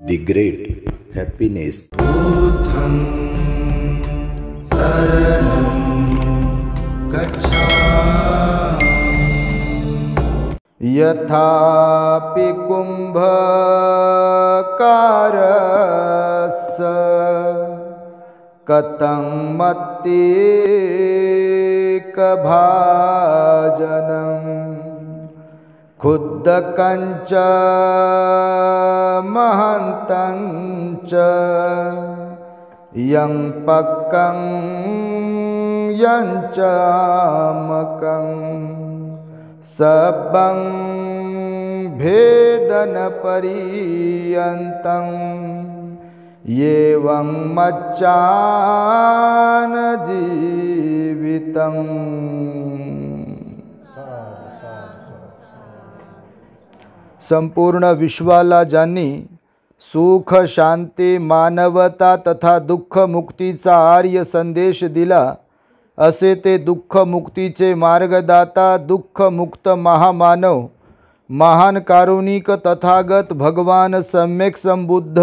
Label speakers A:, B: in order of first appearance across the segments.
A: The Great Happiness.
B: बुद्धं शरणं गच्छामि। यथापि कुम्भकारस्य कथं मत्तेकभाजनं खुद्दकञ्च महन्तञ्च यं पक्कं यञ्च आमकं सबं भेदनपर्यन्तं एवं मच्चान जीवितं। संपूर्ण विश्वाला ज्यांनी सुख शांती मानवता तथा दुःख मुक्तीचा आर्य संदेश दिला, असे ते दुःख मुक्तीचे मार्गदाता दुःख मुक्त महामानव महान कारुणिक तथागत भगवान सम्यक संबुद्ध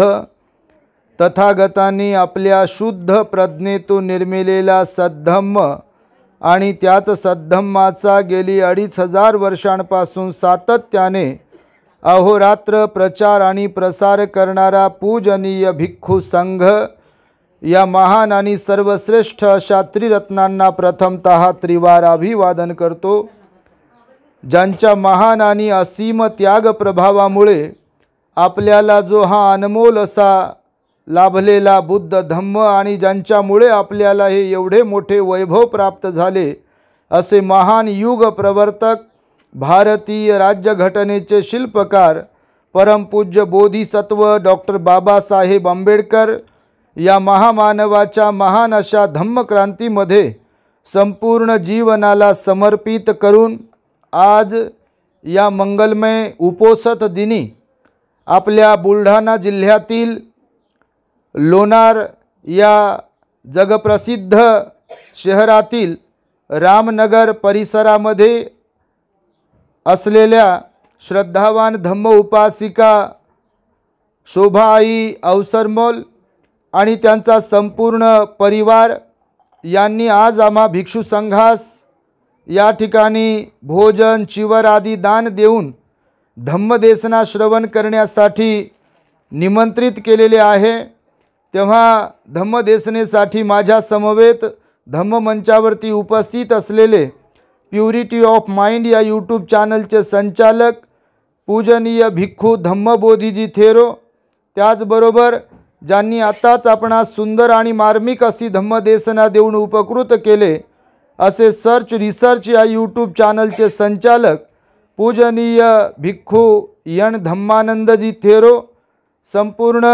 B: तथागतांनी आपल्या शुद्ध प्रज्ञेतून निर्मिलेला सद्धम्म आणि त्याच सद्धम्माचा गेली 2500 वर्षांपासून सातत्याने अहोरात्र प्रचार आणि प्रसार करणारा पूजनीय भिक्खू संघ या महान आणि सर्वश्रेष्ठ अशा त्रिरत्नांना प्रथमतः त्रिवार अभिवादन करतो, ज्यांच्या महान आणि असीम त्याग प्रभावामुळे आपल्याला जो हा अनमोल असा लाभलेला बुद्ध धम्म आणि ज्यांच्यामुळे आपल्याला हे एवढे मोठे वैभव प्राप्त झाले असे महान युग प्रवर्तक भारतीय राज्यघटनेचे शिल्पकार परमपूज्य बोधिसत्व डॉक्टर बाबासाहेब आंबेडकर या महामानवाच्या महान अशा धम्मक्रांतीमध्ये संपूर्ण जीवनाला समर्पित करून आज या मंगलमय उपोषित दिनी आपल्या बुलढाणा जिल्ह्यातील लोणार या जगप्रसिद्ध शहरातील रामनगर परिसरामध्ये असलेल्या श्रद्धावान धम्म उपासिका शोभाई अवसरमोल आणि त्यांचा संपूर्ण परिवार यांनी आज आम्हा भिक्षू संघास या ठिकाणी भोजन चिवर आदी दान देऊन धम्मदेसना श्रवण करण्यासाठी निमंत्रित केलेले आहे। तेव्हा धम्मदेसनेसाठी माझ्या समवेत धम्ममंचावरती उपस्थित असलेले प्युरिटी ऑफ माइंड या यूट्यूब चॅनलचे संचालक पूजनीय भिक्खू धम्मबोधीजी थेरो, त्याचबरोबर ज्यांनी आताच आपणास सुंदर आणि मार्मिक अशी धम्मदेसना देऊन उपकृत केले असे सर्च रिसर्च या यूट्यूब चॅनलचे संचालक पूजनीय भिक्खू यण धम्मानंदजी थेरो, संपूर्ण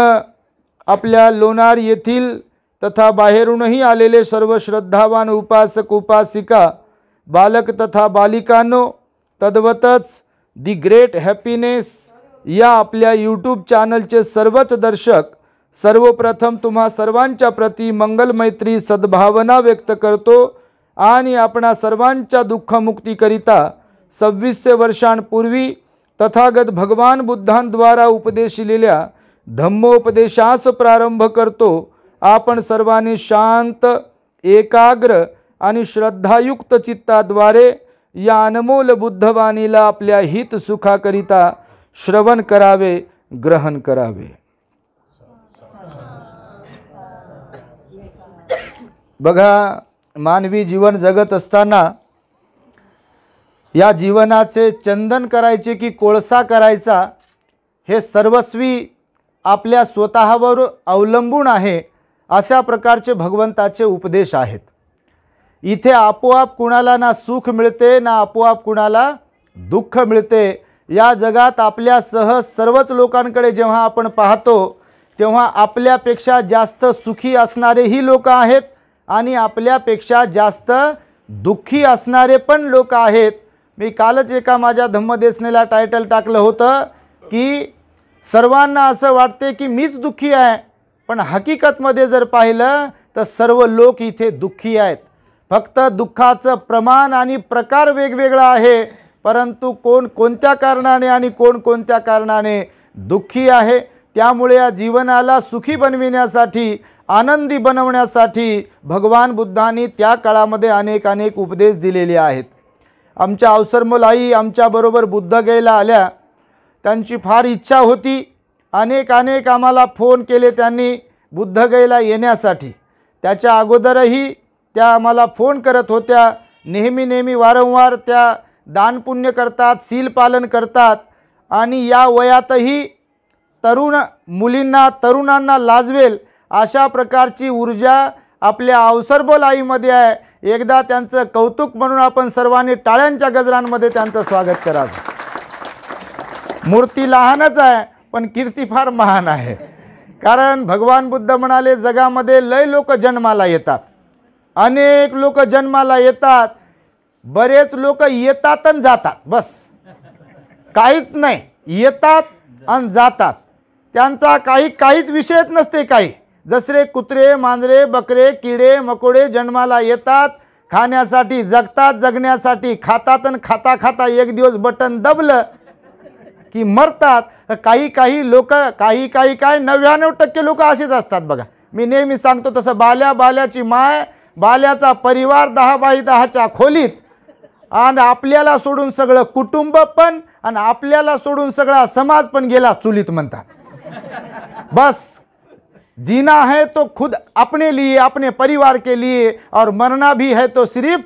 B: आपल्या लोणार येथील तथा बाहेरूनही आलेले सर्व श्रद्धावान उपासक उपासिका बालक तथा बालिकांनो, तद्वतच दी ग्रेट हॅपीनेस या आपल्या यूट्यूब चॅनलचे सर्वच दर्शक, सर्वप्रथम तुम्हा सर्वांच्या प्रती मंगलमैत्री सद्भावना व्यक्त करतो आणि आपणा सर्वांच्या दुःखमुक्तीकरिता 2600 वर्षांपूर्वी तथागत भगवान बुद्धांद्वारा उपदेशिलेल्या धम्मोपदेशास प्रारंभ करतो। आपण सर्वांनी शांत एकाग्र आणि श्रद्धायुक्त चित्ताद्वारे या अनमोल बुद्धवाणीला आपल्या हित सुखाकरिता श्रवण करावे, ग्रहण करावे। बघा, मानवी जीवन जगत असताना या जीवनाचे चंदन करायचे की कोळसा करायचा हे सर्वस्वी आपल्या स्वतःवर अवलंबून आहे, अशा प्रकारचे भगवंताचे उपदेश आहेत। इथे आपोआप कुणाला ना सुख मिळते ना आपोआप कुणाला दुःख मिळते। या जगात आपल्यासह सर्वच लोकांकडे जेव्हा आपण पाहतो तेव्हा आपल्यापेक्षा जास्त सुखी असणारेही लोक आहेत आणि आपल्यापेक्षा जास्त दुःखी असणारे पण लोक आहेत। मी कालच एका माझ्या धम्मदेसनेला टायटल टाकलं होतं की सर्वांना असं वाटते की मीच दुःखी आहे, पण हकीकतमध्ये जर पाहिलं तर सर्व लोक इथे दुःखी आहेत। फक्त दुःखाचं प्रमाण आणि प्रकार वेगवेगळा आहे, परंतु कोण कोणत्या कारणाने आणि कोण कोणत्या कारणाने दुःखी आहे त्यामुळे या जीवनाला सुखी बनविण्यासाठी, आनंदी बनवण्यासाठी भगवान बुद्धांनी त्या काळामध्ये अनेक उपदेश दिलेले आहेत. आमच्या अवसरमोल आई आमच्याबरोबर बुद्धगयेला आल्या. त्यांची फार इच्छा होती. अनेक आम्हाला फोन केले त्यांनी बुद्धगयेला येण्यासाठी. त्याच्या अगोदरही त्या आम्हाला फोन करत होत्या. नेहमी वारंवार त्या दानपुण्य करतात, शील पालन करतात आणि या वयातही तरुणांना लाजवेल अशा प्रकारची ऊर्जा आपल्या अवसरबोल आईमध्ये आहे. एकदा त्यांचं कौतुक म्हणून आपण सर्वांनी टाळ्यांच्या गजरांमध्ये त्यांचं स्वागत करावं. मूर्ती लहानच आहे पण कीर्ती फार महान आहे. कारण भगवान बुद्ध म्हणाले जगामध्ये लय लोक जन्माला येतात, अनेक लोक जन्माला येतात, बरेच लोक येतात आणि जातात, बस काहीच नाही, येतात आणि जातात. त्यांचा काहीच विषयच नसते. काही जसरे कुत्रे, मांजरे, बकरे, किडे मकोडे जन्माला येतात खाण्यासाठी, जगतात जगण्यासाठी, खातात आणि खाता एक दिवस बटन दबलं की मरतात. काही लोक काही काय 99% लोक असेच असतात बघा. मी नेहमी सांगतो तसं बाल्याची माय, बाल्याचा परिवार 10x10च्या खोलीत, आणि आपल्याला सोडून सगळं कुटुंब पण आणि आपल्याला सोडून सगळा समाज पण गेला चुलीत म्हणतात. बस जीना है तो खुद अपने लिए, अपने परिवार के लिए, और मरना भी है तो सिर्फ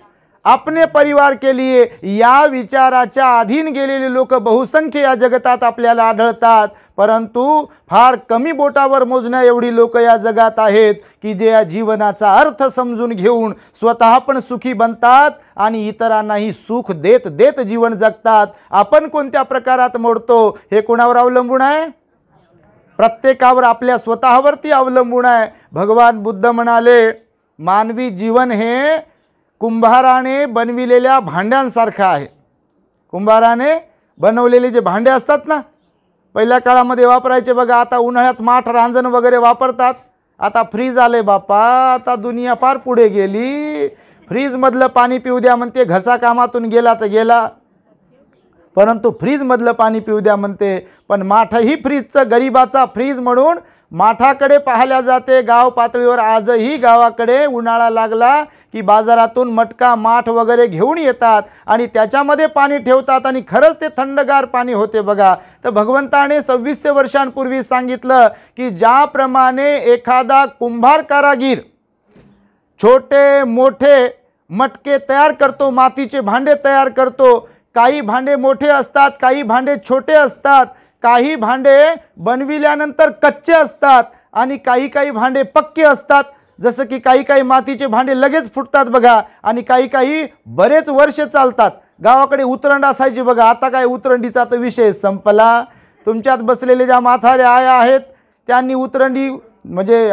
B: अपने परिवार के लिए. या विचाराच्या अधीन गेलेले लोक बहुसंख्य या जगतात आपल्याला आढळतात. परंतु फार कमी बोटावर मोजण्या एवढी लोक या जगात आहेत की जे या जीवनाचा अर्थ समजून घेऊन स्वतः पण सुखी बनतात आणि इतरांनाही सुख देत जीवन जगतात. आपण कोणत्या प्रकारात मोडतो हे कोणावर अवलंबून आहे? प्रत्येकावर, आपल्या स्वतःवरती अवलंबून आहे. भगवान बुद्ध म्हणाले मानवी जीवन हे कुंभाराने बनविलेल्या भांड्यांसारखं आहे. कुंभाराने बनवलेले जे भांडे असतात ना, पहिल्या काळामध्ये वापरायचे बघा. आता उन्हाळ्यात माठ, रांजण वगैरे वापरतात. आता फ्रीज आले बापा, आता दुनिया फार पुढे गेली. फ्रीजमधलं पाणी पिऊ द्या म्हणते, घसा कामातून गेला तर गेला, परंतु फ्रीजमधलं पाणी पिऊ द्या म्हणते. पण माठही फ्रीजचं, गरिबाचा फ्रीज म्हणून माठाकडे पाहिल्या जाते. गाव पातळीवर आजही गावाकडे उन्हाळा लागला की बाजारातून मटका, माठ वगैरे घेऊन येतात आणि त्याच्यामध्ये पाणी ठेवतात आणि खरंच ते थंडगार पाणी होते बघा. तर भगवंताने 2600 वर्षांपूर्वी सांगितलं की ज्याप्रमाणे एखादा कुंभार कारागीर छोटे मोठे मटके तयार करतो, मातीचे भांडे तयार करतो, काही भांडे मोठे असतात, काही भांडे छोटे असतात, काही भांडे बनविल्यानंतर कच्चे असतात आणि काही भांडे पक्के असतात. जसं की काही मातीचे भांडे लगेच फुटतात बघा आणि काही बरेच वर्ष चालतात. गावाकडे उतरंड असायची बघा. आता काय उतरंडीचा तर विषय संपला. तुमच्यात बसलेले ज्या म्हाताऱ्या आया आहेत त्यांनी उतरंडी म्हणजे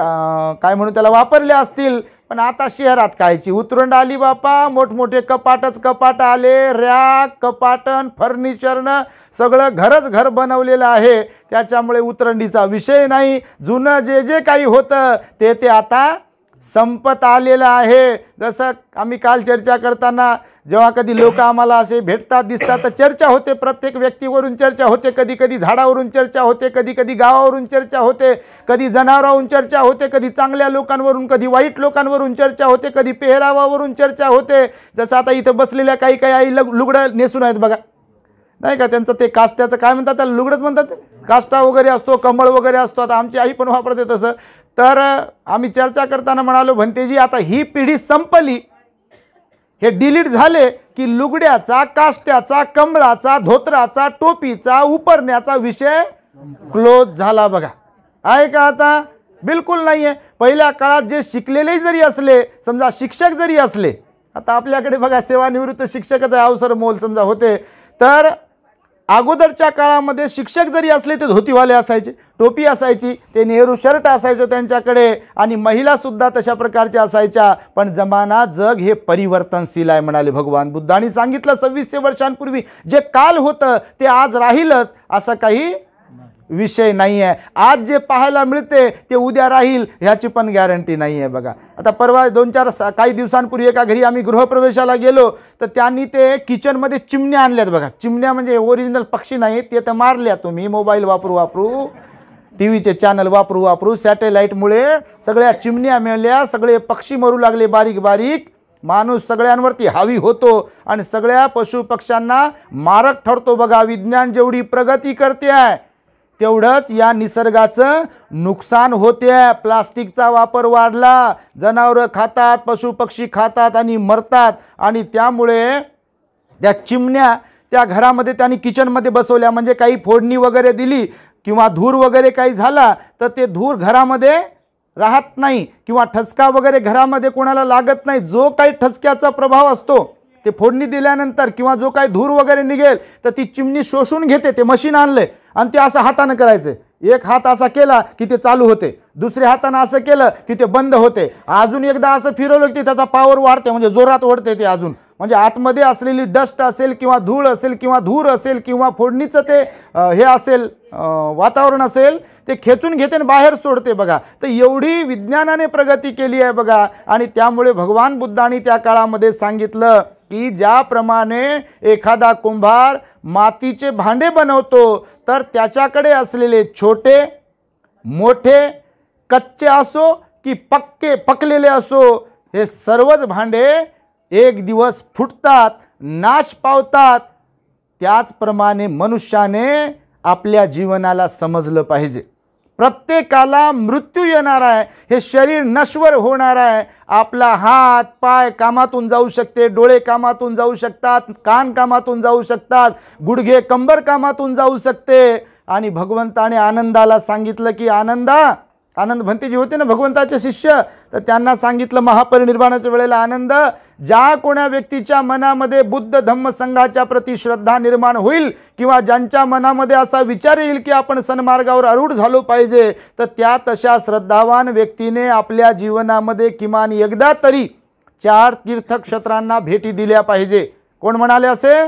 B: काय म्हणून त्याला वापरल्या असतील. पण आता शहरात कायची उतरंड आली बापा. मोठमोठे कपाट आले, रॅक, कपाटन, फर्निचरनं सगळं घर बनवलेलं आहे. त्याच्यामुळे उतरंडीचा विषय नाही. जुनं जे काही होतं ते आता संपत आलेलं आहे. जसं आम्ही काल चर्चा करताना जेव्हा कधी लोक आम्हाला असे भेटतात, दिसतात, तर चर्चा होते. प्रत्येक व्यक्तीवरून चर्चा होते. कधी झाडावरून चर्चा होते, कधी गावावरून चर्चा होते, कधी जनावरावरून चर्चा होते, कधी चांगल्या लोकांवरून, कधी वाईट लोकांवरून चर्चा होते, कधी पेहरावावरून चर्चा होते. जसं आता इथं बसलेल्या काही आई लुगडं नेसून आहेत बघा, नाही का? त्यांचं ते काष्ट्याचं काय म्हणतात, त्याला लुगडंच म्हणतात. काष्टा वगैरे असतो, कमळ वगैरे असतो. आता आमची आई पण वापरते तसं. तर आम्ही चर्चा करताना म्हणालो भंतेजी आता ही पिढी संपली, हे डिलीट झाले की लुगड्याचा, काष्ट्याचा, कमळाचा, धोत्राचा, टोपीचा, उपरण्याचा विषय क्लोज झाला बघा. आहे का? आता बिलकुल नाही आहे. पहिल्या काळात जे शिकलेले जरी असले, समजा शिक्षक जरी असले, आता आपल्याकडे बघा सेवानिवृत्त शिक्षकच अवसर मोल समजा होते, तर अगोदरच्या काळामध्ये शिक्षक जरी असले ते धोतीवाले असायचे, टोपी असायची, ते नेहरू शर्ट असायचं त्यांच्याकडे, आणि महिलासुद्धा तशा प्रकारच्या असायच्या. पण जमाना, जग हे परिवर्तनशील आहे म्हणाले भगवान बुद्धांनी सांगितलं 2600 वर्षांपूर्वी. जे काल होतं ते आज राहीलच असं काही विषय नाही आहे. आज जे पाहायला मिळते ते उद्या राहील ह्याची पण गॅरंटी नाही आहे बघा. आता परवा 2-4 काही दिवसांपूर्वी एका घरी आम्ही गृहप्रवेशाला गेलो तर त्यांनी ते किचनमध्ये चिमण्या आणल्यात बघा. चिमण्या म्हणजे ओरिजिनल पक्षी नाही, ते तर मारल्या तुम्ही मोबाईल वापरू. टीव्हीचे चॅनल वापरू वापरू सॅटेलाईटमुळे सगळ्या चिमण्या मेल्या, सगळे पक्षी मरू लागले बारीक बारीक, माणूस सगळ्यांवरती हावी होतो आणि सगळ्या पशु पक्ष्यांना मारक ठरतो. बघा, विज्ञान जेवढी प्रगती करते आहे तेवढंच या निसर्गाचं नुकसान होते आहे. प्लास्टिकचा वापर वाढला, जनावरं खातात, पशु पक्षी खातात आणि मरतात, आणि त्यामुळे त्या चिमण्या त्या घरामध्ये त्यांनी किचनमध्ये बसवल्या, म्हणजे काही फोडणी वगैरे दिली किंवा धूर वगैरे काही झाला तर ते धूर घरामध्ये राहत नाही किंवा ठसका वगैरे घरामध्ये कोणाला लागत नाही. जो काही ठसक्याचा प्रभाव असतो ते फोडणी दिल्यानंतर किंवा जो काही धूर वगैरे निघेल तर ती चिमणी शोषून घेते. ते मशीन आणले आणि ते असं हाताने करायचे. एक हात असा केला की ते चालू होते, दुसऱ्या हाताने असं केलं की ते बंद होते, अजून एकदा असं फिरवलं की त्याचा पॉवर वाढते, म्हणजे जोरात ओढते ते अजून. म्हणजे आतमध्ये असलेली डस्ट असेल किंवा धूळ असेल किंवा धूर असेल किंवा फोडणीचं ते हे असेल वातावरण असेल ते खेचून घेते आणि बाहेर सोडते. बघा, तर एवढी विज्ञानाने प्रगती केली आहे बघा. आणि त्यामुळे भगवान बुद्धांनी त्या काळामध्ये सांगितलं की ज्याप्रमाणे एखादा कुंभार मातीचे भांडे बनवतो तर त्याच्याकडे असलेले छोटे मोठे कच्चे असो की पकलेले असो, हे सर्वच भांडे एक दिवस फुटतात, नाश पावतात. त्याचप्रमाणे मनुष्याने आपल्या जीवनाला समजलं पाहिजे. प्रत्येकाला मृत्यू येणार आहे, हे शरीर नश्वर होणार आहे. आपला हात पाय कामातून जाऊ शकते, डोळे कामातून जाऊ शकतात, कान कामातून जाऊ शकतात, गुडघे कंबर कामातून जाऊ शकते. आणि भगवंताने आनंदाला सांगितलं की आनंद भंते जे होते ना भगवंताचे शिष्य, तर त्यांना सांगितलं महापरिनिर्वाणाच्या वेळेला आनंद, ज्या कोण्या व्यक्तीच्या मनामध्ये बुद्ध धम्म संघाच्या प्रति श्रद्धा निर्माण होईल किंवा ज्यांच्या मनामध्ये असा विचार येईल की आपण सन्मार्गावर आरूढ झालो पाहिजे, तर त्या तशा श्रद्धावान व्यक्तीने आपल्या जीवनामध्ये किमान एकदा तरी 4 तीर्थक्षेत्रांना भेटी दिल्या पाहिजे. कोण म्हणाले असे?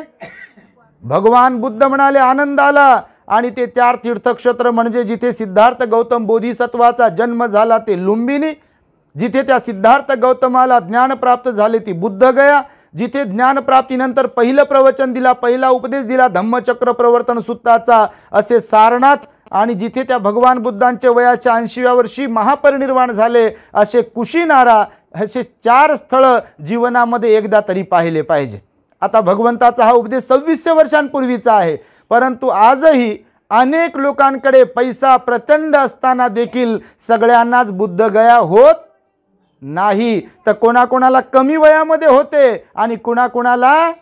B: भगवान बुद्ध म्हणाले आनंदाला. आणि ते 4 तीर्थक्षेत्र म्हणजे जिथे सिद्धार्थ गौतम बोधिसत्वाचा जन्म झाला ते लुंबिनी, जिथे त्या सिद्धार्थ गौतमाला ज्ञान प्राप्त झाले ती बुद्धगया, जिथे ज्ञानप्राप्तीनंतर पहिलं प्रवचन दिला, पहिला उपदेश दिला धम्मचक्र प्रवर्तन सूत्राचा असे सारनाथ, आणि जिथे त्या भगवान बुद्धांच्या वयाच्या 80व्या वर्षी महापरिनिर्वाण झाले असे कुशीनारा, असे 4 स्थळं जीवनामध्ये एकदा तरी पाहिले पाहिजे. आता भगवंताचा हा उपदेश 2600 वर्षांपूर्वीचा आहे, परंतु आजही अनेक लोकांकडे पैसा प्रचंड असताना देखील सगळ्यांनाच बुद्धगया होत नाही. तर कोणाकोणाला कमी वयामध्ये होते आणि कोणाकोणाला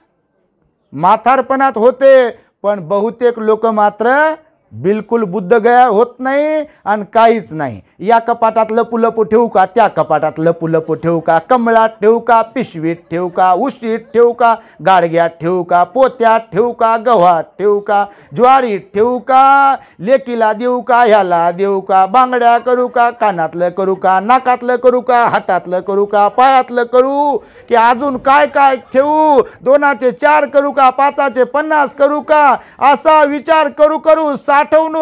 B: म्हातारपणात होते, पण बहुतेक लोक मात्र बिलकुल बुद्धगया होत नाही आणि काहीच नाही. या कपाटात लपू ठेवू का, त्या कपाटात लपू ठेवू का, कमळात ठेवू का, पिशवीत ठेवू का, उशीत ठेवू का, गाडग्यात ठेवू का, पोत्यात ठेवू का, गव्हात ठेवू का, ज्वारीत ठेवू का, लेकीला देऊ का, ह्याला देऊ का, बांगड्या करू का, कानातलं करू का, नाकातलं करू का, हातातलं करू का, पायातलं करू की अजून काय काय ठेवू, 2चे 4 करू का, 5चे 50 करू का, असा विचार करू करू साठवून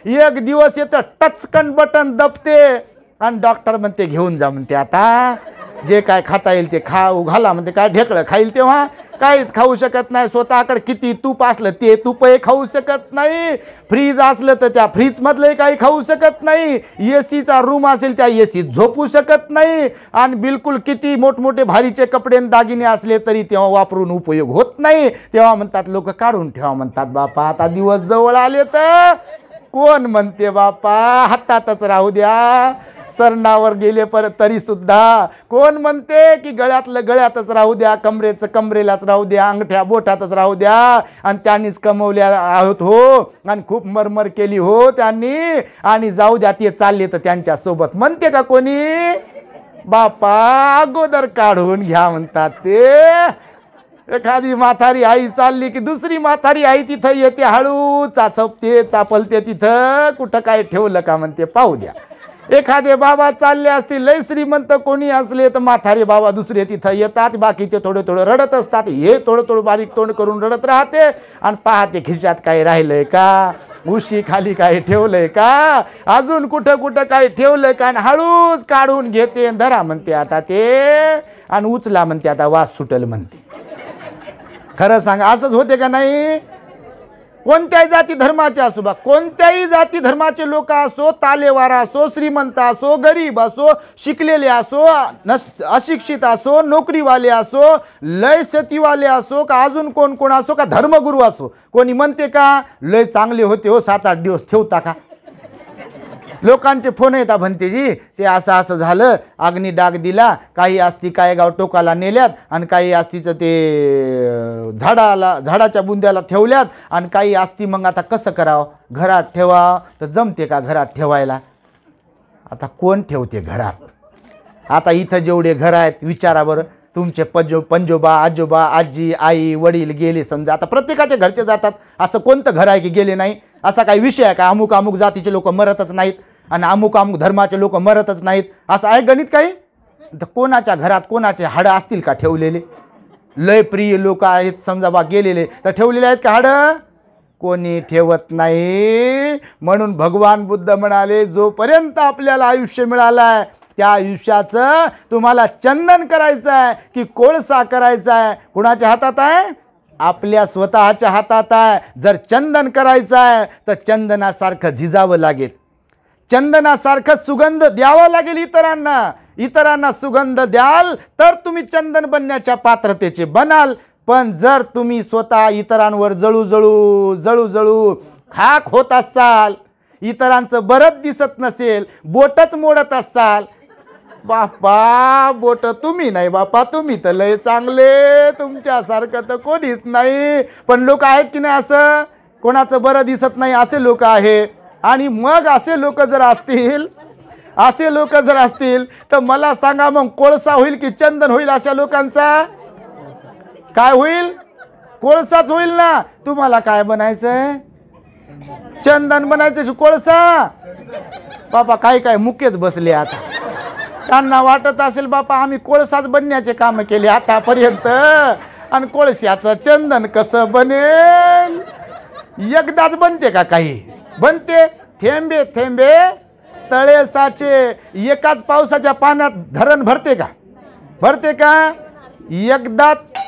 B: एक दिवस येतं टचकन बटन दबते आणि डॉक्टर म्हणते घेऊन जा, म्हणते आता जे काय खाता येईल ते खाऊ घाला, म्हणते काय ढेकळं खाईल तेव्हा काहीच खाऊ शकत नाही. स्वतःकडे किती तूप असलं ते तूपही खाऊ शकत नाही, फ्रीज असलं तर त्या फ्रीजमधलंही काही खाऊ शकत नाही, एसीचा रूम असेल त्या एसीत झोपू शकत नाही, आणि बिलकुल किती मोठमोठे भारीचे कपडे आणि दागिने असले तरी तेव्हा वापरून उपयोग होत नाही. तेव्हा म्हणतात लोक काढून ठेवा, म्हणतात बापा आता दिवस जवळ आले तर. कोण म्हणते बापा हातातच राहू द्या, सरणावर गेले परत तरी सुद्धा. कोण म्हणते की गळ्यातच राहू द्या, कमरेचं कमरेलाच राहू द्या, अंगठ्या बोटातच राहू द्या, आणि त्यांनीच कमवल्या आहोत हो, आणि खूप मरमर केली हो त्यांनी, आणि जाऊ द्या ते चालले तर त्यांच्या सोबत. म्हणते का कोणी? बापा अगोदर काढून घ्या म्हणतात ते. एखादी म्हातारी आई चालली की दुसरी म्हातारी आई तिथं येते, हळू चापलते तिथं कुठं काय ठेवलं का म्हणते पाहू द्या. एखादे बाबा चालले असतील, लय श्रीमंत कोणी असले तर म्हातारे बाबा दुसरे तिथं येतात, बाकीचे थोडे रडत असतात, हे थोडं बारीक तोंड करून रडत राहते, आणि पाहते खिशात काही राहिलंय का, उशी खाली काही ठेवलंय का, अजून कुठं काही ठेवलंय का, आणि हळूच काढून घेते, धरा म्हणते आता ते, आणि उचला म्हणते आता वास सुटल म्हणते. खरं सांगा असंच होते का नाही? कोणत्याही जाती धर्माचे असो बा, कोणत्याही जाती धर्माचे लोक असो, तालेवारा असो, श्रीमंत असो, गरीब असो, शिकलेले असो, अशिक्षित असो, नोकरीवाले असो, लय शेतीवाले असो, का अजून कोण कोण असो, का धर्मगुरू असो, कोणी म्हणते का लय चांगले होते हो, 7-8 दिवस ठेवता का? लोकांचे फोन येतात भंतेजी, ते असं असं झालं, अग्नी डाग दिला, काही अस्थी काय गाव टोकाला नेल्यात आणि काही अस्थीचं ते झाडाच्या बुंद्याला ठेवल्यात आणि काही अस्थी मग आता कसं करावं, घरात ठेवा तर जमते का घरात ठेवायला? आता कोण ठेवते घरात? आता इथं जेवढे घर आहेत विचारा बरं, तुमचे पंजोबा, आजोबा, आजी, आई, वडील गेले समजा, आता प्रत्येकाच्या घरचे जातात, असं कोणतं घर आहे की गेले नाही? असा काही विषय आहे का? अमुक अमुक जातीचे लोक मरतच नाहीत आणि अमुक अमुक धर्माचे लोक मरतच नाहीत, असं आहे गणित काही? तर कोणाच्या घरात कोणाचे हाडं असतील का ठेवलेले? लय प्रिय लोक आहेत समजा बा गेलेले, तर ठेवलेले आहेत का हाडं? कोणी ठेवत नाही. म्हणून भगवान बुद्ध म्हणाले, जोपर्यंत आपल्याला आयुष्य मिळालं आहे त्या आयुष्याचं तुम्हाला चंदन करायचं आहे की कोळसा करायचा आहे? कुणाच्या हातात आहे? आपल्या स्वतःच्या हातात आहे. जर चंदन करायचं आहे तर चंदनासारखं झिजावं लागेल, चंदनासारखं सुगंध द्यावा लागेल इतरांना सुगंध द्याल तर तुम्ही चंदन बनण्याच्या पात्रतेचे बनाल. पण जर तुम्ही स्वतः इतरांवर जळू खाक होत असाल, इतरांचं बरंच दिसत नसेल, बोटच मोडत असाल, बापा बोट तुम्ही नाही बापा, तुम्ही तर लय चांगले, तुमच्यासारखं तर कोणीच नाही. पण लोक आहेत की नाही असं, कोणाचं बरं दिसत नाही असे लोक आहे. आणि मग असे लोक जर असतील तर मला सांगा, मग कोळसा होईल की चंदन होईल? अशा लोकांचा काय होईल? कोळसाच होईल ना. तुम्हाला काय बनायचंय? चंदन बनायचं की कोळसा? बापा काही काय मुकेच बसले आता, त्यांना वाटत असेल बापा आम्ही कोळसाच बनण्याचे काम केले आतापर्यंत आणि कोळशाचं चंदन कसं बनेल? एकदाच बनते का? काही बनते? थेंबे थेंबे तळे साचे. एकाच पावसाच्या पाण्यात धरण भरते का?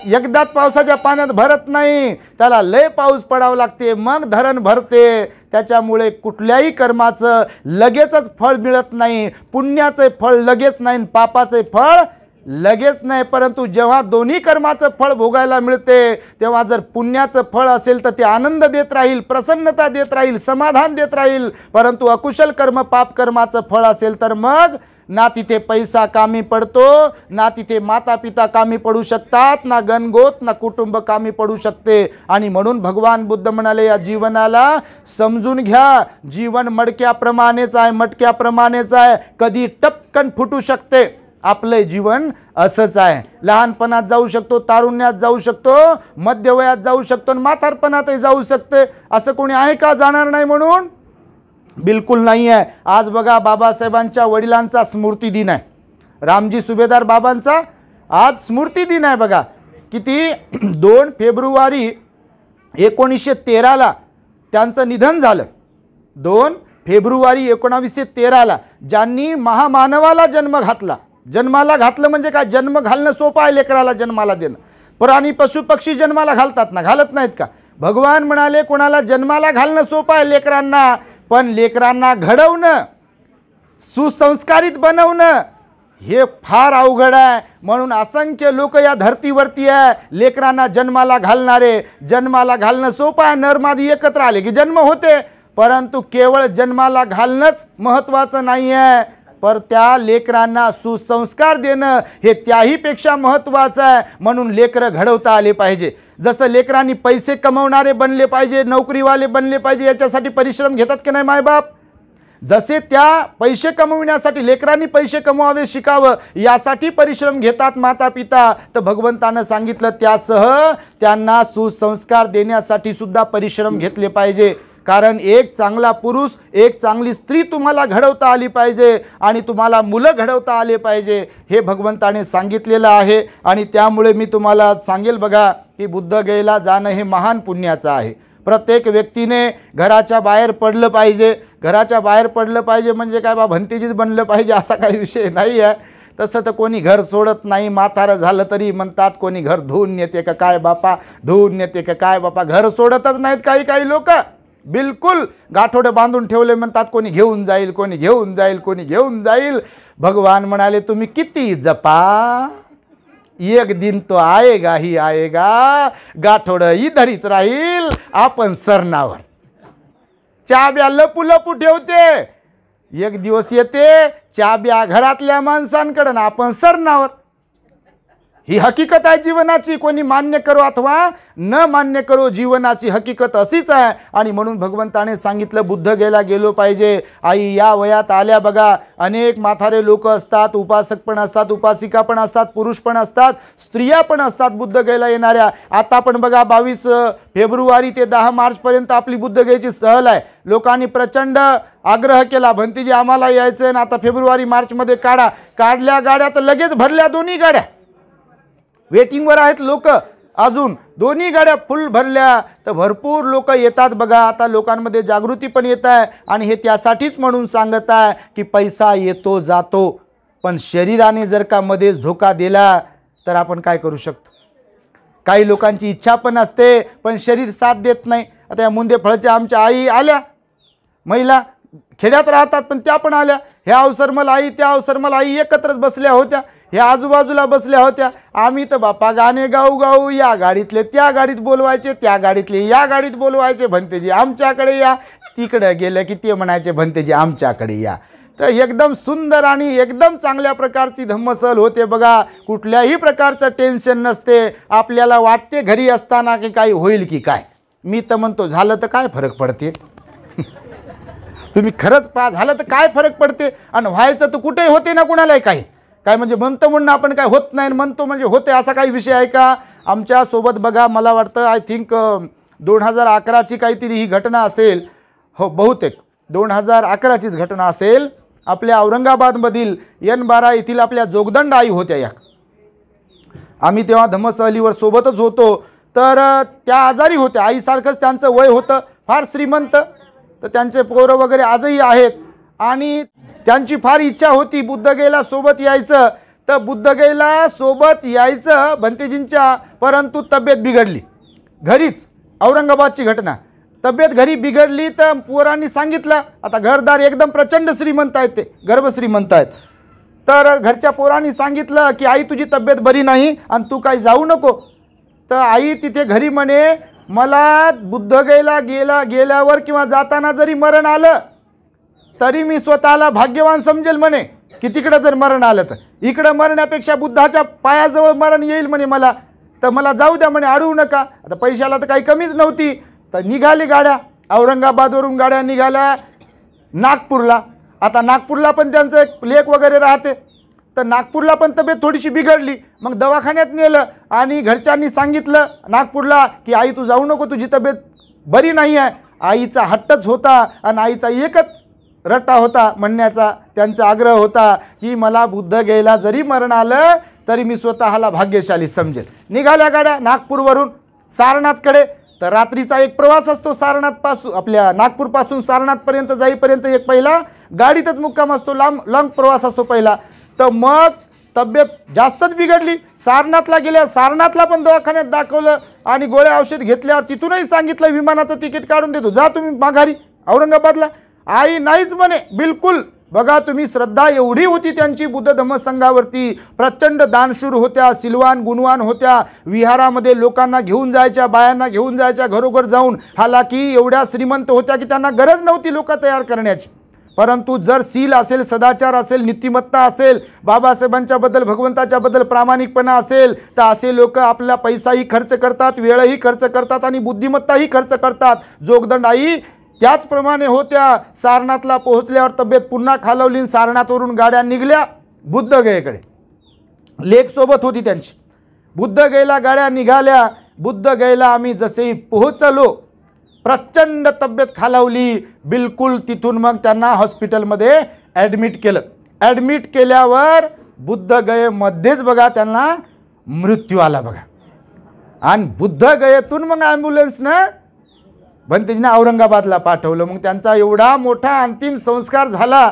B: एकदाच पावसाच्या पाण्यात भरत नाही, त्याला लय पाऊस पडावा लागते मग धरण भरते. त्याच्यामुळे कुठल्याही कर्माचं लगेचच फळ मिळत नाही. पुण्याचे फळ लगेच नाही, पापाचे फळ लगेच नाही. परंतु जेव्हा दोन्ही कर्माचं फळ भोगायला मिळते तेव्हा जर पुण्याचं फळ असेल तर ते आनंद देत राहील, प्रसन्नता देत राहील, समाधान देत राहील. परंतु अकुशल कर्म पाप कर्माचं फळ असेल तर मग ना तिथे पैसा कामी पडतो, ना तिथे माता पिता कामी पडू शकतात, ना गणगोत ना कुटुंब कामी पडू शकते. आणि म्हणून भगवान बुद्ध म्हणाले, या जीवनाला समजून घ्या. जीवन मटक्याप्रमाणेच आहे, कधी टपकन फुटू शकते. आपले जीवन असंच आहे. लहानपणात जाऊ शकतो, तारुण्यात जाऊ शकतो, मध्यवयात जाऊ शकतो आणि म्हातारपणातही जाऊ शकते. असं कोणी आहे का जाणार नाही म्हणून? बिलकुल नाही आहे. आज बघा बाबासाहेबांच्या वडिलांचा स्मृती दिन आहे, रामजी सुभेदार बाबांचा आज स्मृती दिन आहे. बघा किती 2 फेब्रुवारी 1913ला त्यांचं निधन झालं. 2 फेब्रुवारी 1913ला ज्यांनी महामानवाला जन्माला घातलं म्हणजे काय? जन्म घालणं सोपं आहे, लेकराला जन्माला देणं. प्राणी पशु पक्षी जन्माला घालतात ना, घालत नाहीत का? भगवान म्हणाले कोणाला जन्माला घालणं सोपं आहे लेकरांना, पण लेकरांना घडवणं, सुसंस्कारित बनवणं हे फार अवघड आहे. म्हणून असंख्य लोक या धर्तीवरती आहे लेकरांना जन्माला घालणारे. जन्माला घालणं सोपं आहे, नरमादी एकत्र आले की जन्म होते. परंतु केवळ जन्माला घालणंच महत्त्वाचं नाही आहे, पर त्या लेकरांना सुसंस्कार देणं हे त्याहीपेक्षा महत्त्वाचं आहे. म्हणून लेकरं घडवता आले पाहिजे. जसं लेकरांनी पैसे कमवणारे बनले पाहिजे, नोकरीवाले बनले पाहिजे, याच्यासाठी परिश्रम घेतात की नाही मायबाप? जसे त्या पैसे कमविण्यासाठी लेकरांनी पैसे कमवावे शिकावं यासाठी परिश्रम घेतात माता पिता, तर भगवंतानं सांगितलं त्यासह त्यांना सुसंस्कार देण्यासाठी सुद्धा परिश्रम घेतले पाहिजे. कारण एक चांगला पुरुष, एक चांगली स्त्री तुम्हाला घडवता आली पाहिजे आणि तुम्हाला मुलं घडवता आले पाहिजे, हे भगवंताने सांगितलेलं आहे. आणि त्यामुळे मी तुम्हाला सांगेल बघा की बुद्ध गयेला जाणं हे महान पुण्याचं आहे. प्रत्येक व्यक्तीने घराच्या बाहेर पडलं पाहिजे. घराच्या बाहेर पडलं पाहिजे म्हणजे काय बा भंतेजीच बनलं पाहिजे असा काही विषय नाही आहे. तसं तर कोणी घर सोडत नाही. म्हातारं झालं तरी म्हणतात कोणी घर धुवून नेते का काय बापा, धुवून नेते का काय बापा. घर सोडतच नाहीत काही लोक. बिलकुल गाठोडे बांधून ठेवले, म्हणतात कोणी घेऊन जाईल, कोणी घेऊन जाईल, कोणी घेऊन जाईल. भगवान म्हणाले तुम्ही किती जपा, एक दिन तो आएगा ही आएगा, गाठोडं इधरीच राहील, आपण सरणावर. चाब्या लपू लपू ठेवते, एक दिवस येते चाब्या घरातल्या माणसांकडे ना आपण सरणावर. ही हकीकत आहे जीवनाची. कोणी मान्य करो अथवा न मान्य करो, जीवनाची हकीकत अशीच आहे. आणि म्हणून भगवंताने सांगितलं बुद्ध गेलो पाहिजे. आई या वयात आल्या बघा, अनेक म्हातारे लोक असतात, उपासक पण असतात, उपासिका पण असतात, पुरुष पण असतात, स्त्रिया पण असतात बुद्ध गेला येणाऱ्या. आता पण बघा 22 फेब्रुवारी ते 10 मार्चपर्यंत आपली बुद्ध गेची सहल आहे. लोकांनी प्रचंड आग्रह केला, भंतीजी आम्हाला यायचं आहे ना, आता फेब्रुवारी मार्चमध्ये काढा. काढल्या गाड्या तर लगेच भरल्या, दोन्ही गाड्या वेटिंगवर आहेत लोक. अजून दोन्ही गाड्या फुल भरल्या. तर भरपूर लोक येतात बघा. आता लोकांमध्ये जागृती पण येत आहे. आणि हे त्यासाठीच म्हणून सांगत आहे की पैसा येतो जातो, पण शरीराने जर का मध्येच धोका दिला तर आपण काय करू शकतो. काही लोकांची इच्छा पण असते पण शरीर साथ देत नाही. आता या मुंदेफळच्या आमच्या आई आल्या, महिला खेड्यात राहतात पण त्या पण आल्या. ह्या अवसरमल आई त्या अवसरमल आई एकत्रच बसल्या होत्या, ह्या आजूबाजूला बसल्या होत्या. आम्ही तर बापा गाणे गाऊ, या गाडीतले त्या गाडीत बोलवायचे, त्या गाडीतले या गाडीत बोलवायचे, भंतेजी आमच्याकडे या. तिकडे गेलं की ते म्हणायचे भंतेजी आमच्याकडे या. तर एकदम सुंदर आणि एकदम चांगल्या प्रकारची धम्मसहल होते बघा. कुठल्याही प्रकारचं टेन्शन नसते. आपल्याला वाटते घरी असताना की काही होईल की काय. मी तर म्हणतो झालं तर काय फरक पडते. तुम्ही खरंच पहा, झालं तर काय फरक पडते. आणि व्हायचं तर कुठेही होते ना, कुणालाही काही काय म्हणजे म्हणतो म्हणून आपण काय होत नाही, म्हणतो म्हणजे होते असा काही विषय आहे का. आमच्यासोबत बघा, मला वाटतं आय थिंक 2011ची काहीतरी ही घटना असेल. हो बहुतेक 2011चीच घटना असेल. आपल्या औरंगाबादमधील N12 येथील आपल्या जोगदंड आई होत्या या. आम्ही तेव्हा धम्मसहलीवर सोबतच होतो. तर त्या आजारी होत्या. आईसारखंच त्यांचं वय होतं, फार श्रीमंत. तर त्यांचे पोरं वगैरे आजही आहेत. आणि त्यांची फार इच्छा होती बुद्धगयेला सोबत यायचं. तर बुद्धगयेला सोबत यायचं भंतेजींच्या, परंतु तब्येत बिघडली घरीच. औरंगाबादची घटना. तब्येत घरी बिघडली तर पोरांनी सांगितलं, आता घरदार एकदम प्रचंड श्रीमंत आहेत, ते गर्भश्रीमंत आहेत. तर घरच्या पोरांनी सांगितलं की आई तुझी तब्येत बरी नाही आणि तू काही जाऊ नको. तर आई तिथे घरी म्हणे मला बुद्धगयेला गेल्यावर किंवा जाताना जरी मरण आलं तरी मी स्वतःला भाग्यवान समजेल म्हणे की तिकडं जर मरण आलं तर. इकडं मरण्यापेक्षा बुद्धाच्या पायाजवळ मरण येईल म्हणे मला. तर मला जाऊ द्या म्हणे, अडवू नका. आता पैशाला तर काही कमीच नव्हती. तर निघाली गाड्या, औरंगाबादवरून गाड्या निघाल्या नागपूरला. आता नागपूरला पण त्यांचं एक लेक वगैरे राहते. तर नागपूरला पण तब्येत थोडीशी बिघडली. मग दवाखान्यात नेलं आणि घरच्यांनी सांगितलं नागपूरला की आई तू जाऊ नको, तुझी तब्येत बरी नाही आहे. आईचा हट्टच होता आणि आईचा एकच रट्टा होता म्हणण्याचा, त्यांचा आग्रह होता की मला बुद्धगयेला जरी मरण आलं तरी मी स्वतःला भाग्यशाली समजेल. निघाल्या गाड्या नागपूरवरून सारनाथकडे. तर रात्रीचा एक प्रवास असतो सारनाथपासून, आपल्या नागपूरपासून सारनाथपर्यंत जाईपर्यंत एक पहिला गाडीतच मुक्काम असतो, लांब प्रवास असतो पहिला. तर मग तब्येत जास्तच बिघडली. सारनाथला गेल्या, सारनाथला पण दवाखान्यात दाखवलं आणि गोळ्या औषध घेतल्यावर तिथूनही सांगितलं विमानाचं तिकीट काढून देतो, जा तुम्ही माघारी औरंगाबादला. आई नाहीच म्हणे बिलकुल. बघा तुम्ही, श्रद्धा एवढी होती त्यांची बुद्ध धम्म संघावरती. प्रचंड दानशूर होत्या, सिलवान गुणवान होत्या. विहारामध्ये लोकांना घेऊन जायच्या, बायांना घेऊन जायच्या घरोघर जाऊन. हालाकी एवढ्या श्रीमंत होत्या की त्यांना गरज नव्हती लोक तयार करण्याची. परंतु जर शील असेल, सदाचार असेल, नीतिमत्ता असेल, बाबासाहेबांच्याबद्दल भगवंताच्याबद्दल प्रामाणिकपणा असेल तर असे लोक आपला पैसाही खर्च करतात, वेळही खर्च करतात आणि बुद्धिमत्ताही खर्च करतात. जोगदंड आई त्याचप्रमाणे होत्या. सारनाथला पोहोचल्यावर तब्येत पुन्हा खालवली. सारनाथवरून गाड्या निघल्या बुद्धगयेकडे. लेक सोबत होती त्यांची. बुद्धगयेला गाड्या निघाल्या. बुद्धगयेला आम्ही जसे पोहोचलो प्रचंड तब्येत खालावली बिलकुल. तिथून मग त्यांना हॉस्पिटलमध्ये ॲडमिट केलं. ॲडमिट केल्यावर बुद्धगयेमध्येच बघा त्यांना मृत्यू आला बघा. आणि बुद्धगयेतून मग ॲम्ब्युलन्सनं भंतेजींना औरंगाबादला पाठवलं. मग त्यांचा एवढा मोठा अंतिम संस्कार झाला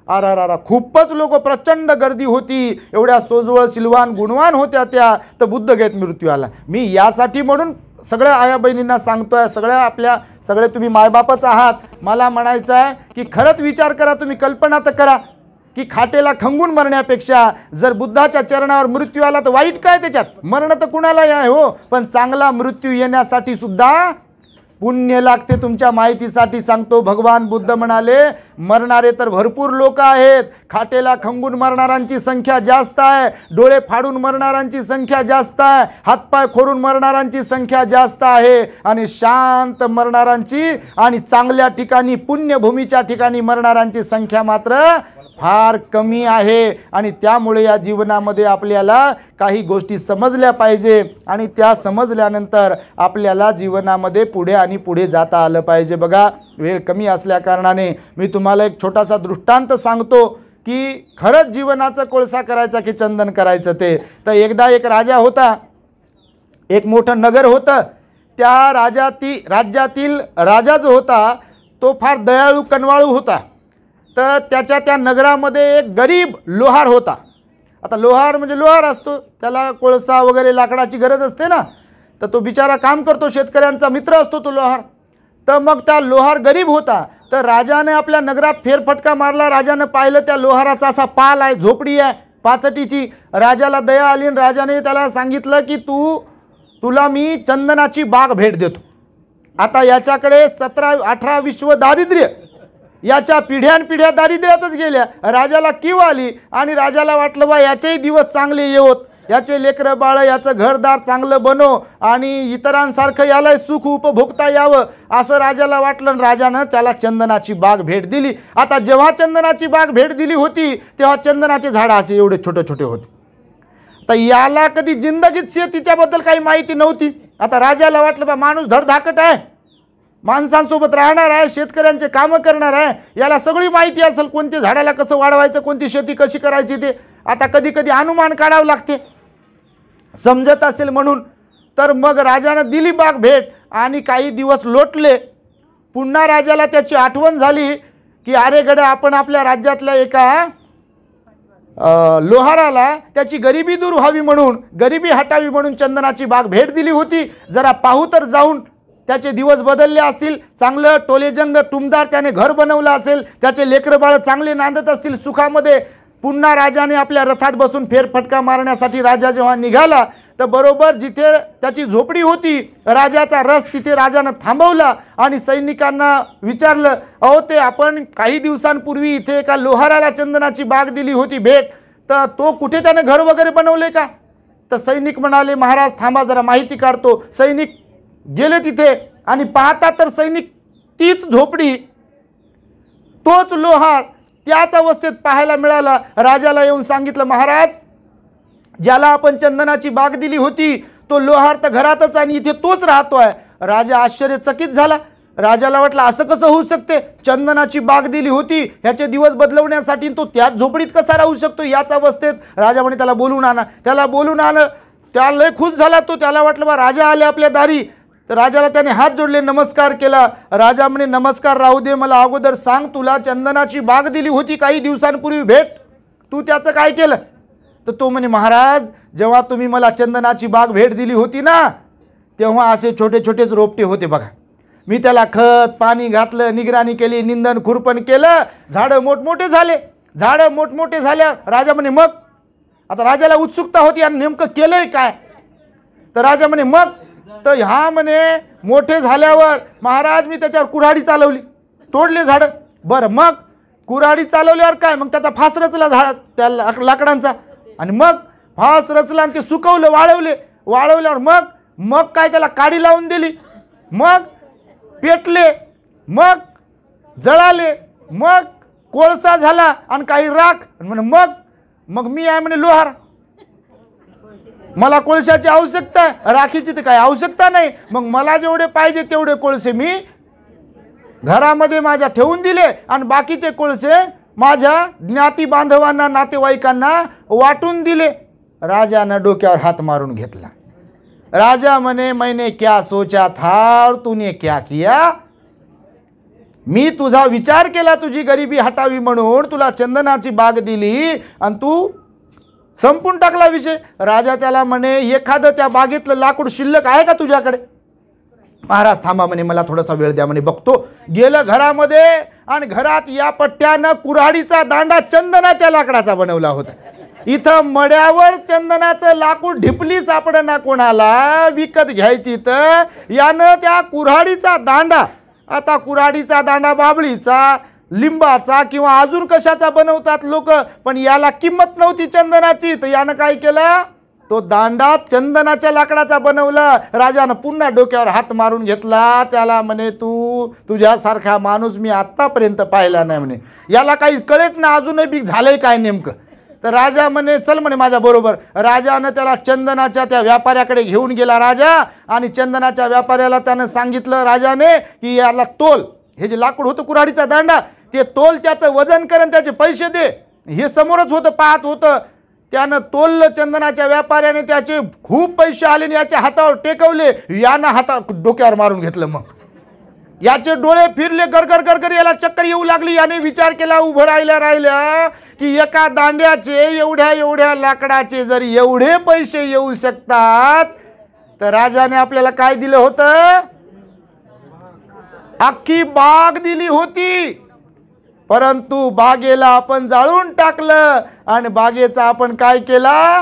B: अरारारा, खूपच लोक, प्रचंड गर्दी होती, एवढ्या सोजवळ सिलवान गुणवान होत्या त्या, तर बुद्धगयेत मृत्यू आला. मी यासाठी म्हणून सगळ्या आया बहिणींना सांगतोय, सगळे तुम्ही मायबापच आहात, मला म्हणायचं आहे की खरंच विचार करा, तुम्ही कल्पना तर करा की खाटेला खंगून मरण्यापेक्षा जर बुद्धाच्या चरणावर मृत्यू आला तर वाईट काय त्याच्यात? मरण तर कुणालाही आहे हो, पण चांगला मृत्यू येण्यासाठी सुद्धा पुण्य लागते. तुमच्या माहितीसाठी सांगतो, भगवान बुद्ध म्हणाले, मरणारे तर भरपूर लोक आहेत, खाटेला खंगून मरणाऱ्यांची संख्या जास्त आहे, डोळे फाडून मरणाऱ्यांची संख्या जास्त आहे, हातपाय खोरून मरणाऱ्यांची संख्या जास्त आहे, आणि शांत मरणाऱ्यांची आणि चांगल्या ठिकाणी पुण्यभूमीच्या ठिकाणी मरणाऱ्यांची संख्या मात्र फार कमी आहे. आणि त्यामुळे या जीवनामध्ये आपल्याला काही गोष्टी समजल्या पाहिजे, आणि त्या समजल्यानंतर आपल्याला जीवनामध्ये पुढे आणि पुढे जाता आलं पाहिजे. बघा, वेळ कमी असल्या कारणाने मी तुम्हाला एक छोटासा दृष्टांत सांगतो की खरंच जीवनाचं कोळसा करायचा की चंदन करायचं ते. तर एकदा एक राजा होता, एक मोठं नगर होतं. त्या राज्यातील राजा जो होता तो फार दयाळू कनवाळू होता. तर त्या नगरामध्ये एक गरीब लोहार होता. आता लोहार म्हणजे लोहार असतो, त्याला कोळसा वगैरे लाकडाची गरज असते ना, तर तो बिचारा काम करतो, शेतकऱ्यांचा मित्र असतो तो लोहार. तर मग त्या लोहार गरीब होता. तर राजाने आपल्या नगरात फेरफटका मारला. राजानं पाहिलं त्या लोहाराचा असा पाल आहे, झोपडी आहे पाचटीची. राजाला दया आली आणि राजाने त्याला सांगितलं की तुला मी चंदनाची बाग भेट देतो. आता याच्याकडे 17-18 विश्व दारिद्र्य, याच्या पिढ्यानपिढ्या दारिद्र्यातच गेल्या. राजाला कीव आली आणि राजाला वाटलं बा याचेही दिवस चांगले येवत, याचे लेकरं बाळ, याचं घरदार चांगलं बनव आणि इतरांसारखं याला सुख उपभोगता यावं, असं राजाला वाटलं. राजानं त्याला चंदनाची बाग भेट दिली. आता जेव्हा चंदनाची बाग भेट दिली होती तेव्हा चंदनाचे झाडं असे एवढे छोटे छोटे होते. तर याला कधी जिंदगीत शेतीच्याबद्दल काही माहिती नव्हती. आता राजाला वाटलं बा माणूस धडधाकट आहे, माणसांसोबत राहणार आहे, शेतकऱ्यांचे कामं करणार आहे, याला सगळी माहिती असेल, कोणत्या झाडाला कसं वाढवायचं, कोणती शेती कशी करायची ते. आता कधी कधी अनुमान काढावं लागते, समजत असेल म्हणून. तर मग राजानं दिली बाग भेट आणि काही दिवस लोटले. पुन्हा राजाला त्याची आठवण झाली की अरे गड्या, आपण आपल्या राज्यातल्या एका लोहाराला त्याची गरिबी दूर व्हावी म्हणून, गरिबी हटावी म्हणून चंदनाची बाग भेट दिली होती. जरा पाहू तर जाऊन. त्याचे दिवस बदलले असतील, चांगलं टोलेजंग टुमदार त्याने घर बनवलं असेल, त्याचे लेकरं बाळ चांगले नांदत असतील सुखामध्ये. पुन्हा राजाने आपल्या रथात बसून फेरफटका मारण्यासाठी राजा जेव्हा निघाला तर बरोबर जिथे त्याची झोपडी होती, राजाचा रथ तिथे राजानं थांबवला आणि सैनिकांना विचारलं, अहो ते आपण काही दिवसांपूर्वी इथे एका लोहाराला चंदनाची बाग दिली होती भेट, तर तो कुठे त्याने घर वगैरे बनवले का? तर सैनिक म्हणाले, महाराज थांबा जरा माहिती काढतो. सैनिक गेले तिथे आणि पाहता तर सैनिक तीच झोपडी, तोच लोहार त्याच अवस्थेत पाहायला मिळाला. राजाला येऊन सांगितलं, महाराज ज्याला आपण चंदनाची बाग दिली होती तो लोहार तर घरातच आणि इथे तोच राहतोय. राजा आश्चर्यचकित झाला. राजाला वाटलं असं कसं होऊ शकते, चंदनाची बाग दिली होती ह्याचे दिवस बदलवण्यासाठी, तो त्याच झोपडीत कसा राहू शकतो याच अवस्थेत. राजा म्हणे त्याला बोलून आणा. त्याला बोलून आणलं. त्याला लय खुश झाला तो. त्याला वाटलं बा राजा आले आपल्या दारी. तर राजाला त्याने हात जोडले, नमस्कार केला. राजा म्हणे, नमस्कार राहू दे, मला अगोदर सांग, तुला चंदनाची बाग दिली होती काही दिवसांपूर्वी भेट, तू त्याचं काय केलं? तर तो म्हणे, महाराज जेव्हा तुम्ही मला चंदनाची बाग भेट दिली होती ना, तेव्हा असे छोटे छोटेच रोपटे होते बघा. मी त्याला खत पाणी घातलं, निगराणी केली, निंदन खुरपण केलं, झाडं मोठमोठे झाले. झाडं मोठमोठे झाल्या. राजा म्हणे मग? आता राजाला उत्सुकता होती आणि नेमकं केलंय काय? तर राजा म्हणे मग? तर ह्या म्हणे मोठे झाल्यावर महाराज मी त्याच्यावर कुऱ्हाडी चालवली, तोडले झाडं. बरं मग? कुऱ्हाडी चालवल्यावर काय? मग त्याचा फास रचला झाड त्या लाकडांचा, आणि मग फास रचला आणि ते सुकवलं, वाळवल्यावर मग काय त्याला काडी लावून दिली, मग पेटले, मग जळाले, मग कोळसा झाला आणि काही राख. मग मी आहे म्हणे लोहार, मला कोळशाची आवश्यकता आहे, राखीची तर काही आवश्यकता नाही. मग मला जेवढे पाहिजे तेवढे कोळसे मी घरामध्ये माझ्या ठेवून दिले आणि बाकीचे कोळसे माझ्या ज्ञाती बांधवांना नातेवाईकांना वाटून दिले. राजानं डोक्यावर हात मारून घेतला. राजा म्हणे, मैंने क्या सोचा था और तूने क्या किया? मी तुझा विचार केला, तुझी गरिबी हटावी म्हणून तुला चंदनाची बाग दिली आणि तू संपून टाकला विषय. राजा त्याला म्हणे, एखादं त्या बागेतलं लाकूड शिल्लक आहे का तुझ्याकडे? महाराज थांबा म्हणे, मला थोडासा वेळ द्या म्हणे, बघतो. गेलं घरामध्ये आणि घरात या पट्ट्यानं कुऱ्हाडीचा दांडा चंदनाच्या लाकडाचा बनवला होता. इथं मड्यावर चंदनाचं लाकूड ढिपली सापडना कोणाला, विकत घ्यायची तर यानं त्या कुऱ्हाडीचा दांडा, आता कुऱ्हाडीचा दांडा बाबळीचा, लिंबाचा किंवा अजून कशाचा बनवतात लोक, पण याला किंमत नव्हती चंदनाची, तर यानं काय केलं, तो दांडा चंदनाच्या लाकडाचा बनवला. राजानं पुन्हा डोक्यावर हात मारून घेतला. त्याला म्हणे, तुझ्यासारखा माणूस मी आत्तापर्यंत पाहिला नाही म्हणे. याला काही कळेच ना अजूनही बी झालंय काय नेमकं. तर राजा म्हणे, चल म्हणे माझ्या बरोबर. राजानं त्याला चंदनाच्या त्या व्यापाऱ्याकडे घेऊन गेला राजा, आणि चंदनाच्या व्यापाऱ्याला त्यानं सांगितलं राजाने की याला तोल, हे जे लाकूड होतं कुऱ्हाडीचा दांडा, ते तोल, त्याचं वजन करून त्याचे पैसे दे. हे समोरच होतं, पाहत होतं. त्यानं तोललं चंदनाच्या व्यापाऱ्याने, त्याचे खूप पैसे आले आणि याच्या हातावर टेकवले. यानं डोक्यावर मारून घेतलं. मग याचे डोळे फिरले, गरगर गरगर, याला चक्कर येऊ लागली. याने विचार केला उभं राहिल्या की एका दांड्याचे, एवढ्या लाकडाचे जर एवढे पैसे येऊ शकतात, तर राजाने आपल्याला काय दिलं होतं, अख्खी बाग दिली होती. परंतु बागेला आपण जाळून टाकलं आणि बागेचा आपण काय केला,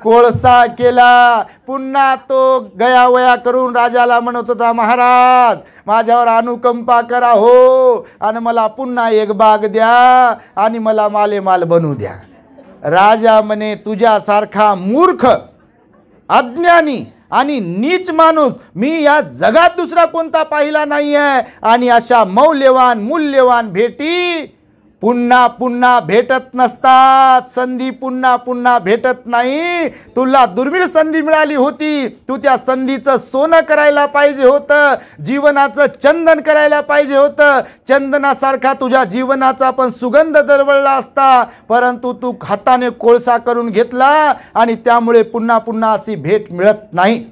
B: कोळसा केला. पुन्हा तो गयावया करून राजाला म्हणत होता, महाराज माझ्यावर अनुकंपा करा हो, आणि मला पुन्हा एक बाग द्या आणि मला मालेमाल बनवू द्या. राजा म्हणे, तुझ्यासारखा मूर्ख, अज्ञानी आणि नीच माणूस मी या जगात दुसरा कोणता पाहिला नाही आहे. आणि अशा मूल्यवान भेटी पुन्हा पुन्हा भेटत नसतात. संधी पुन्हा पुन्हा भेटत नाही. तुला दुर्मिळ संधी मिळाली होती, तू त्या संधीचं सोनं करायला पाहिजे होतं, जीवनाचं चंदन करायला पाहिजे होतं. चंदनासारखा तुझ्या जीवनाचा पण सुगंध दरवळला असता, परंतु तू हाताने कोळसा करून घेतला आणि त्यामुळे पुन्हा पुन्हा अशी भेट मिळत नाही.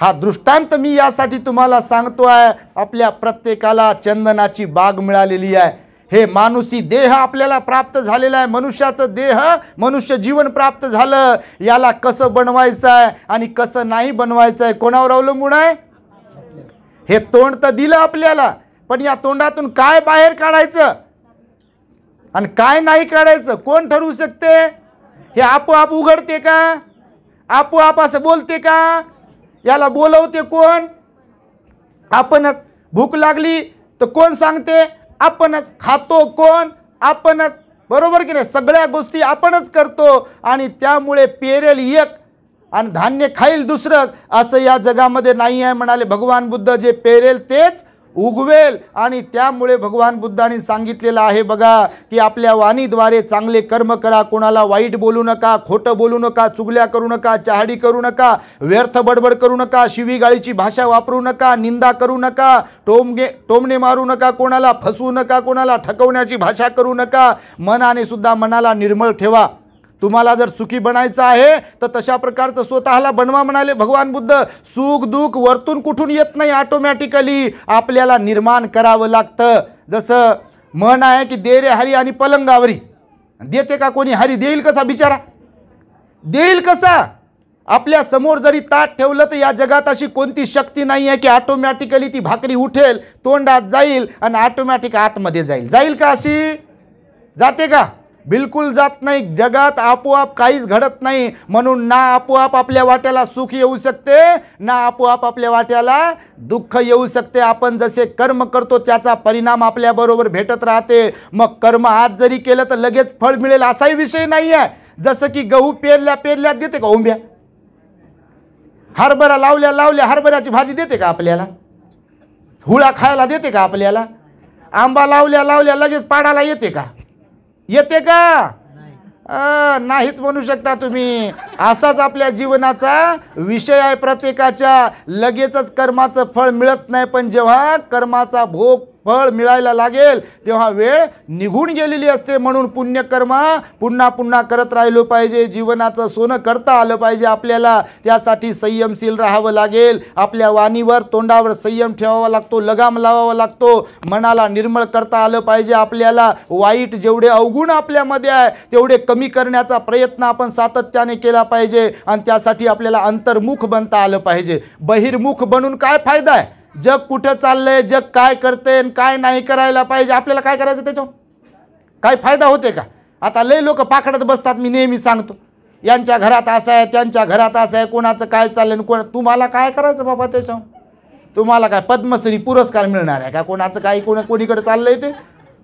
B: हा दृष्टांत मी यासाठी तुम्हाला सांगतो आहे, आपल्या प्रत्येकाला चंदनाची बाग मिळालेली आहे. हे मानुसी देह आपल्याला प्राप्त झालेला आहे. मनुष्याचं देह, मनुष्य जीवन प्राप्त झालं. याला कसं बनवायचं आहे आणि कसं नाही बनवायचं आहे कोणावर अवलंबून आहे. हे तोंड तर दिलं आपल्याला, पण या तोंडातून काय बाहेर काढायचं आणि काय नाही काढायचं कोण ठरवू शकते. हे आपोआप उघडते का, आपोआप असं बोलते का, याला बोलवते कोण, आपणच. भूक लागली तर कोण सांगते, आपणच. खातो कोण, आपणच. बरोबर की नाही, सगळ्या गोष्टी आपणच करतो. आणि त्यामुळे पेरेल एक आणि धान्य खाईल दुसरं, असं या जगामध्ये नाही आहे म्हणाले भगवान बुद्ध. जे पेरेल तेच उगवेल. आणि त्यामुळे भगवान बुद्धांनी सांगितलेलं आहे बघा, की आपल्या वाणीद्वारे चांगले कर्म करा, कोणाला वाईट बोलू नका, खोटं बोलू नका, चुगल्या करू नका, चहाडी करू नका, व्यर्थ बडबड करू नका, शिवीगाळीची भाषा वापरू नका, निंदा करू नका, टोमणे मारू नका, कोणाला फसवू नका, कोणाला ठकवण्याची भाषा करू नका. मनाने सुद्धा मनाला निर्मळ ठेवा. तुम्हाला जर सुखी बनायचं आहे तर तशा प्रकारचं स्वतःला बनवा म्हणाले भगवान बुद्ध. सुख दुःख वरतून कुठून येत नाही, ऑटोमॅटिकली आपल्याला निर्माण करावं लागतं. जसं म्हण आहे की दे रे हरी आणि पलंगावरी. देते का कोणी हरी? देईल कसा बिचारा, देईल कसा. आपल्या समोर जरी ताट ठेवलं तर या जगात अशी कोणती शक्ती नाही आहे की ऑटोमॅटिकली ती भाकरी उठेल, तोंडात जाईल आणि ऑटोमॅटिक आतमध्ये जाईल का? अशी जाते का? बिलकुल जात नाही. जगात आपोआप काहीच घडत नाही. म्हणून ना आपोआप आपल्या वाट्याला सुख येऊ शकते, ना आपोआप आपल्या वाट्याला दुःख येऊ शकते. आपण जसे कर्म करतो त्याचा परिणाम आपल्याबरोबर भेटत राहते. मग कर्म आज जरी केलं तर लगेच फळ मिळेल असाही विषय नाही आहे. जसं की गहू पेरल्या देते का उंब्या? हरभरा लावल्या हरभऱ्याची भाजी देते का आपल्याला? हुळा खायला देते का आपल्याला? आंबा लावल्या लगेच पाडाला येते का? येते का? नाहीच म्हणू शकता तुम्ही. असाच आपल्या जीवनाचा विषय आहे प्रत्येकाच्या. लगेचच कर्माचं फळ मिळत नाही, पण जेव्हा कर्माचा भोग फळ मिळायला लागेल तेव्हा वेळ निघून गेलेली असते. म्हणून पुण्यकर्म पुन्हा पुन्हा करत राहिलो पाहिजे. जीवनाचं सोनं करता आलं पाहिजे आपल्याला. त्यासाठी संयमशील राहावं लागेल. आपल्या वाणीवर तोंडावर संयम ठेवावा लागतो, लगाम लावावा लागतो. मनाला निर्मळ करता आलं पाहिजे आपल्याला. वाईट जेवढे अवगुण आपल्यामध्ये आहे तेवढे कमी करण्याचा प्रयत्न आपण सातत्याने केला पाहिजे. आणि त्यासाठी आपल्याला अंतर्मुख बनता आलं पाहिजे. बहिर्मुख बनून काय फायदा आहे? जग कुठं चाललंय, जग काय करते आणि काय नाही करायला पाहिजे, आपल्याला काय करायचं त्याच्यावर काय फायदा होते का? आता लय लोक पाखडत बसतात. मी नेहमी सांगतो यांच्या घरात असं आहे, त्यांच्या घरात असं आहे, कोणाचं काय चाललंय, कोण तुम्हाला काय करायचं बाबा त्याच्यावर? तुम्हाला काय पद्मश्री पुरस्कार मिळणार आहे का? कोणाचं काही कोणीकडे चाललंय ते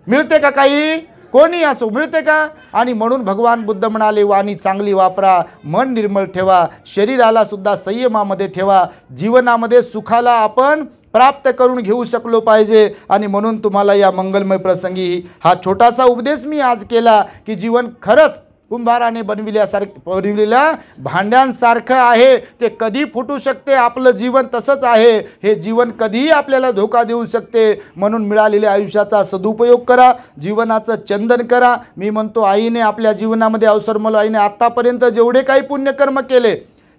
B: मिळते का? काही कोणी असो मिळते का? आणि म्हणून भगवान बुद्ध म्हणाले वाणी चांगली वापरा, मन निर्मळ ठेवा, शरीराला सुद्धा संयमामध्ये ठेवा. जीवनामध्ये सुखाला आपण प्राप्त करून घेऊ शकलो पाहिजे. आणि म्हणून तुम्हाला या मंगलमय प्रसंगी हा छोटासा उपदेश मी आज केला की जीवन खरंच कुंभाराने बनविलेल्या भांड्यांसारखं आहे. ते कधी फुटू शकते. आपलं जीवन तसंच आहे. हे जीवन कधीही आपल्याला धोका देऊ शकते. म्हणून मिळालेल्या आयुष्याचा सदुपयोग करा, जीवनाचं चंदन करा. मी म्हणतो आईने आपल्या जीवनामध्ये अवसरमल आईने आत्तापर्यंत जेवढे काही पुण्यकर्म केले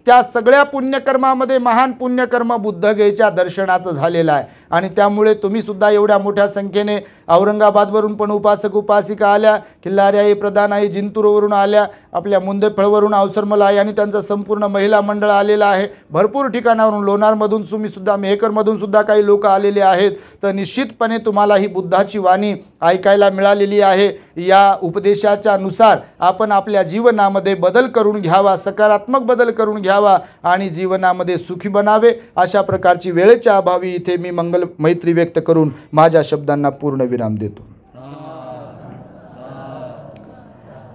B: त्या सगळ्या पुण्यकर्मामध्ये महान पुण्यकर्म बुद्धगयेच्या दर्शनाचं झालेलं आहे. आणि त्यामुळे तुम्ही सुद्धा एवढ्या मोठ्या संख्येने औरंगाबादवरून पण उपासक उपासिका आल्या, किल्लारी प्रधान आई जिंतूरवरून आल्या, आपल्या मुंदेफळवरून अवसरमल आई आणि त्यांचं संपूर्ण महिला मंडळ आलेलं आहे. भरपूर ठिकाणावरून लोणारमधून तुम्ही सुद्धा मेहकरमधून सुद्धा काही लोक आलेले आहेत. तर निश्चितपणे तुम्हाला ही बुद्धाची वाणी ऐकायला मिळालेली आहे. या उपदेशाच्या नुसार आपण आपल्या जीवनामध्ये बदल करून घ्यावा, सकारात्मक बदल करून घ्यावा आणि जीवनामध्ये सुखी बनावे. अशा प्रकारची वेळेच्या अभावी इथे मी मंगल मैत्री व्यक्त करून माझ्या शब्दांना पूर्ण विराम देतो.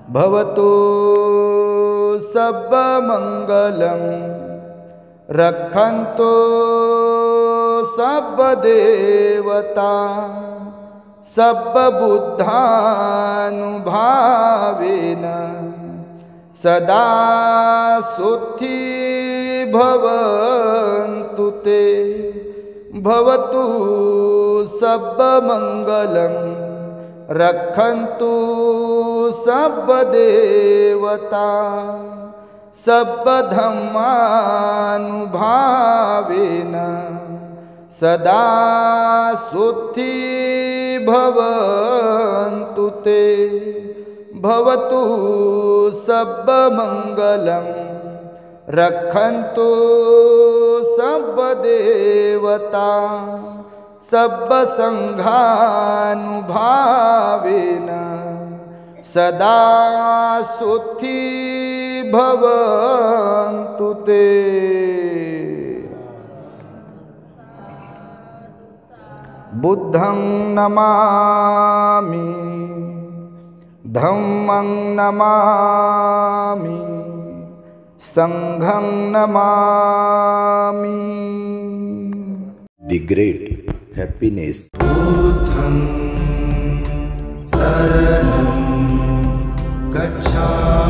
B: भवतु सब मंगलम रक्षन्तु सब देवता सब बुद्धानुभावेन सदा सुखी भवन्तु ते. भवतु सब मंगलम रक्षन्तु सब देवता सब धम्मानुभावेन सदा सुखी भवन्तु ते. भवतु सब मंगलम रक्षन्तु सब देवता सब संघानुभावेन सदा सुखी भवन्तु ते. बुद्धं नमामि, धम्मं नमामि, संघं नमामि.
A: The great happiness.
B: बुद्धं शरणं गच्छामि.